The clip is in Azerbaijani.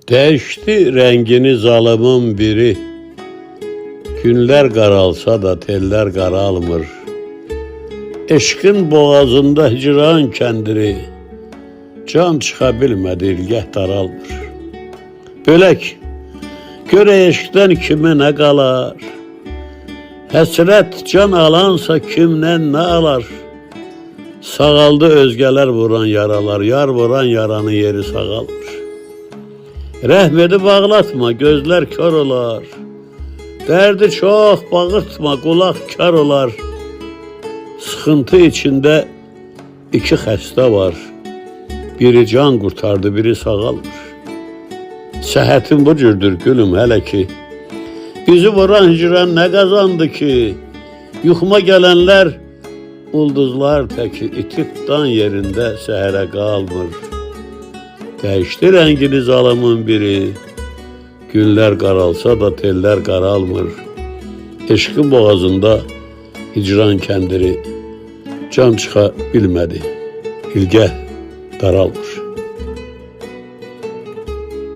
Değişti rengini zalımın biri. Günler qaralsa da teller qaralmır. Eşqin boğazında hicran kəndiri. Can çıxa bilmədi, ilgəh daralmır. Bölək, görə eşqdən kimə nə qalar? Həsrət can alansa kimdən nə alar? Sağaldı özgələr vuran yaralar, yar vuran yaranın yeri sağalmır. Rəhm edib ağlatma, gözlər kör olar. Dərdi çox bağırtma, qulaq kar olar. Sıxıntı içində iki xəstə var. Biri can qurtardı, biri sağalmır. Səhətin bu cürdür gülüm hələ ki. Bizi vuran hicran nə qazandı ki? Yuxuma gələnlər ulduzlar təki itib dan yerində səhərə qalmır. Değişti rəngini zalımın biri. Günlər qaralsa da tellər qaralmır. Eşqin boğazında hicran kəndiri. Can çıxa bilmədi, ilgəh daralmır.